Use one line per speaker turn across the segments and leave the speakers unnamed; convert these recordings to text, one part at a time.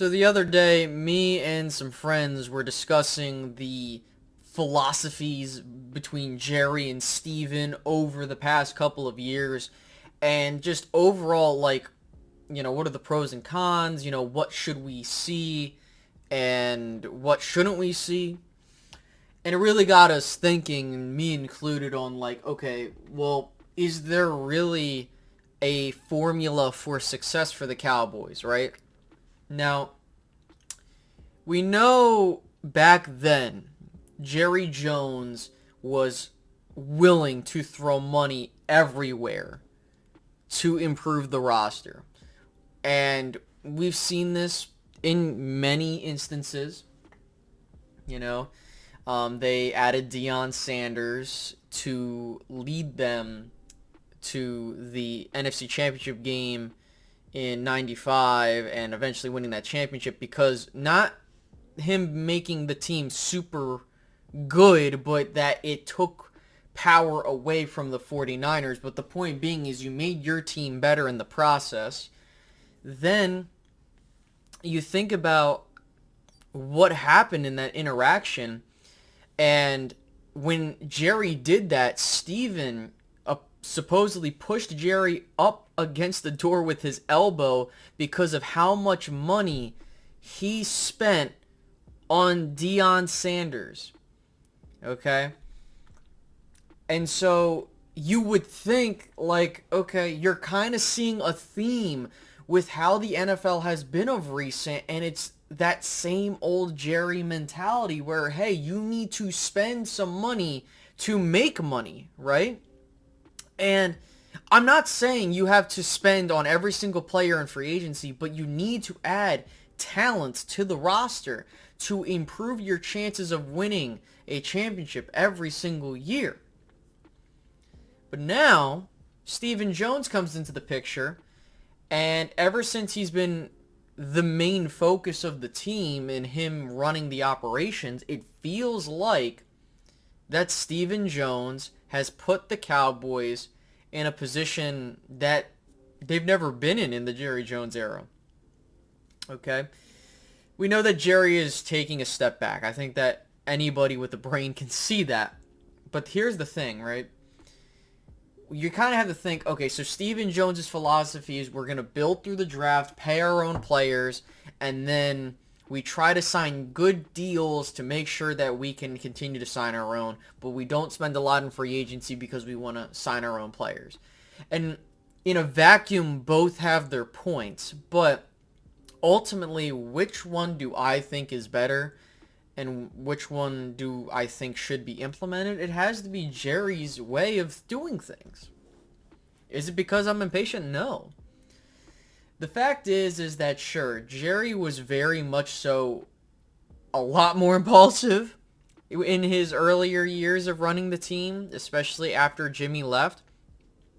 So the other day, me and some friends were discussing the philosophies between Jerry and Steven over the past couple of years, and just overall, like, what are the pros and cons? What should we see and what shouldn't we see? And it really got us thinking, me included, on like, okay, well, is there really a formula for success for the Cowboys, right? Now, we know back then Jerry Jones was willing to throw money everywhere to improve the roster. And we've seen this in many instances. You know, they added Deion Sanders to lead them to the NFC Championship game in 95 and eventually winning that championship, because not him making the team super good, but that it took power away from the 49ers. But the point being is you made your team better in the process. Then you think about what happened in that interaction, and when Jerry did that, Steven supposedly pushed Jerry up against the door with his elbow because of how much money he spent on Deion Sanders. Okay? And so you would think, like, okay, you're kind of seeing a theme with how the NFL has been of recent, and it's that same old Jerry mentality where, hey, you need to spend some money to make money, right? And I'm not saying you have to spend on every single player in free agency, but you need to add talent to the roster to improve your chances of winning a championship every single year. But now, Stephen Jones comes into the picture, and ever since he's been the main focus of the team and him running the operations, it feels like that Stephen Jones has put the Cowboys in a position that they've never been in the Jerry Jones era. Okay? We know that Jerry is taking a step back. I think that anybody with a brain can see that. But here's the thing, right? You kind of have to think, okay, so Stephen Jones' philosophy is we're going to build through the draft, pay our own players, and then we try to sign good deals to make sure that we can continue to sign our own, but we don't spend a lot in free agency because we want to sign our own players. And in a vacuum, both have their points, but ultimately, which one do I think is better and which one do I think should be implemented? It has to be Jerry's way of doing things. Is it because I'm impatient? No. The fact is that sure, Jerry was very much so a lot more impulsive in his earlier years of running the team, especially after Jimmy left.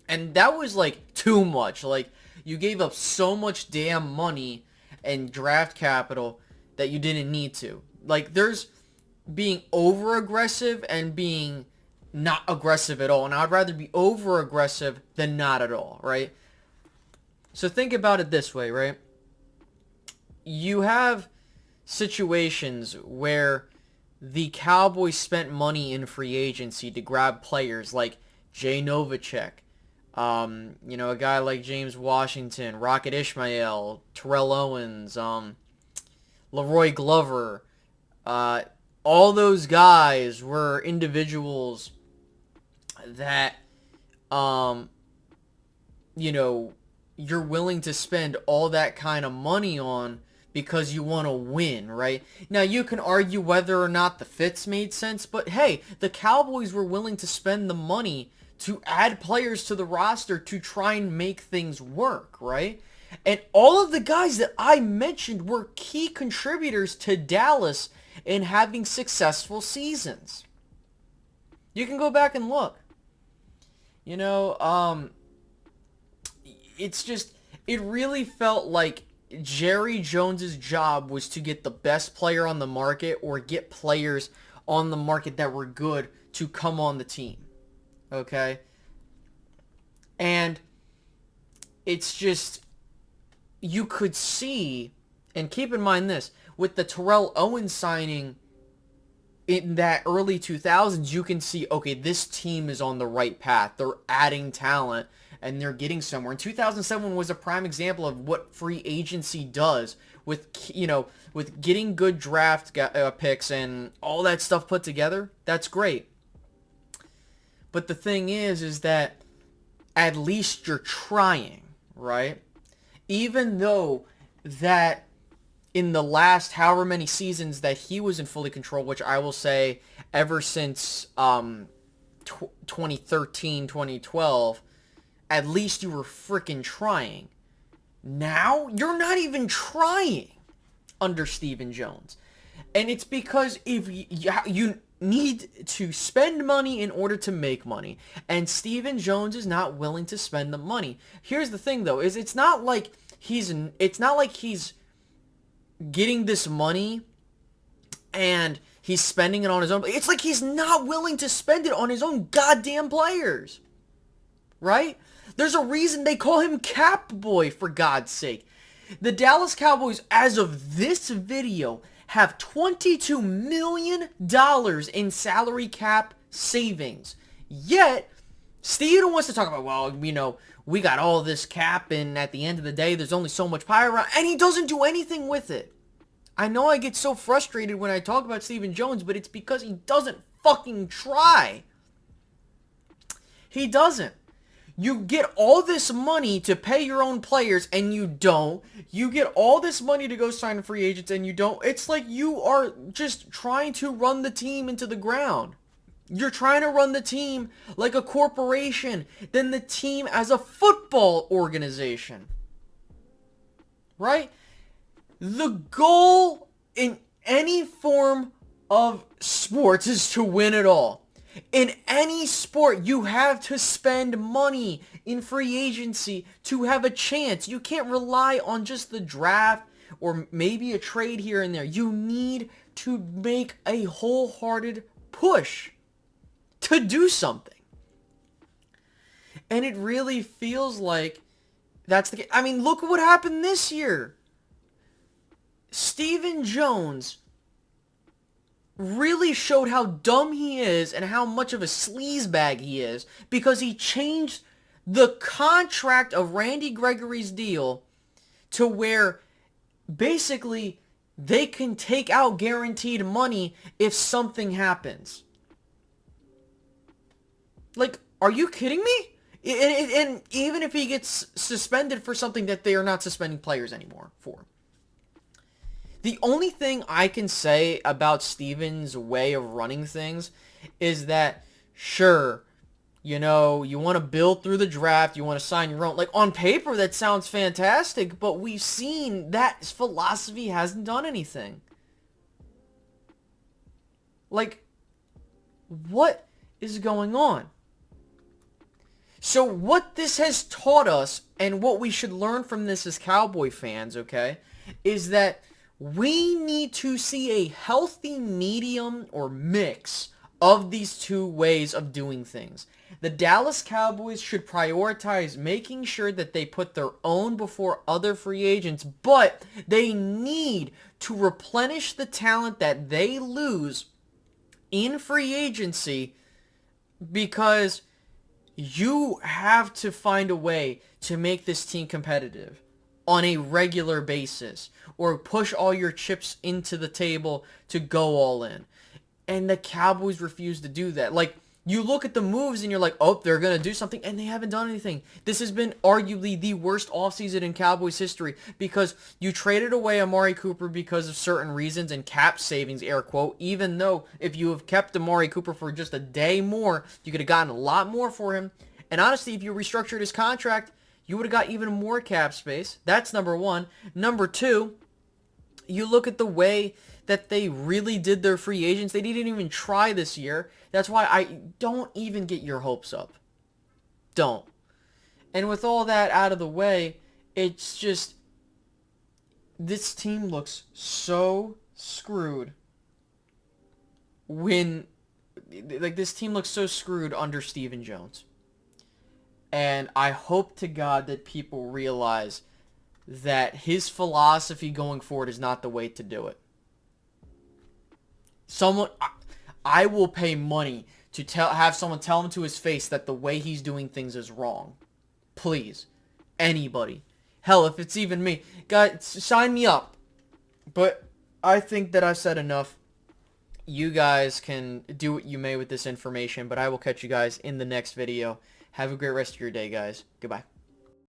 And that was like too much. Like, you gave up so much damn money and draft capital that you didn't need to. Like, there's being over aggressive and being not aggressive at all. And I'd rather be over aggressive than not at all, right? So think about it this way, right? You have situations where the Cowboys spent money in free agency to grab players like Jay Novacek, a guy like James Washington, Rocket Ishmael, Terrell Owens, Leroy Glover. All those guys were individuals that, you're willing to spend all that kind of money on because you want to win, right? Now, you can argue whether or not the fits made sense, but hey, the Cowboys were willing to spend the money to add players to the roster to try and make things work, right? And all of the guys that I mentioned were key contributors to Dallas in having successful seasons. You can go back and look. It's just, it really felt like Jerry Jones's job was to get the best player on the market or get players on the market that were good to come on the team. Okay? And it's just, you could see And keep in mind this, with the Terrell Owens signing in that early 2000s, you can see, okay, this team is on the right path. They're adding talent and they're getting somewhere. And 2007 was a prime example of what free agency does with, with getting good draft picks and all that stuff put together. That's great. But the thing is that at least you're trying, right? Even though that in the last however many seasons that he was in fully control, which I will say ever since 2013, 2012, at least you were freaking trying. Now, you're not even trying under Stephen Jones. And it's because if you need to spend money in order to make money, and Stephen Jones is not willing to spend the money. Here's the thing though, is it's not like he's getting this money and he's spending it on his own. It's like he's not willing to spend it on his own goddamn players. Right? There's a reason they call him Cowboy, for God's sake. The Dallas Cowboys, as of this video, have $22 million in salary cap savings. Yet, Steven wants to talk about, well, we got all this cap, and at the end of the day, there's only so much pie around, and he doesn't do anything with it. I know I get so frustrated when I talk about Stephen Jones, but it's because he doesn't fucking try. He doesn't. You get all this money to pay your own players, and you don't. You get all this money to go sign free agents, and you don't. It's like you are just trying to run the team into the ground. You're trying to run the team like a corporation, than the team as a football organization. Right? The goal in any form of sports is to win it all. In any sport, you have to spend money in free agency to have a chance. You can't rely on just the draft or maybe a trade here and there. You need to make a wholehearted push to do something. And it really feels like that's the case. I mean, look at what happened this year. Stephen Jones really showed how dumb he is and how much of a sleazebag he is because he changed the contract of Randy Gregory's deal to where basically they can take out guaranteed money if something happens. Like, are you kidding me? And even if he gets suspended for something that they are not suspending players anymore for. The only thing I can say about Steven's way of running things is that, sure, you want to build through the draft, you want to sign your own. Like, on paper, that sounds fantastic, but we've seen that philosophy hasn't done anything. Like, what is going on? So what this has taught us, and what we should learn from this as Cowboy fans, okay, is that we need to see a healthy medium or mix of these two ways of doing things. The Dallas Cowboys should prioritize making sure that they put their own before other free agents, but they need to replenish the talent that they lose in free agency, because you have to find a way to make this team competitive on a regular basis, or push all your chips into the table to go all in. And the Cowboys refuse to do that. Like, you look at the moves and you're like, oh, they're going to do something, and they haven't done anything. This has been arguably the worst offseason in Cowboys history, because you traded away Amari Cooper because of certain reasons and cap savings, air quote, even though if you have kept Amari Cooper for just a day more, you could have gotten a lot more for him. And honestly, if you restructured his contract, you would have got even more cap space. That's number one. Number two, you look at the way that they really did their free agents. They didn't even try this year. That's why I don't even get your hopes up. Don't. And with all that out of the way, it's just, this team looks so screwed this team looks so screwed under Stephen Jones. And I hope to God that people realize that his philosophy going forward is not the way to do it. I will pay money to have someone tell him to his face that the way he's doing things is wrong. Please. Anybody. Hell, if it's even me. Guys, sign me up. But I think that I've said enough. You guys can do what you may with this information, but I will catch you guys in the next video. Have a great rest of your day, guys. Goodbye.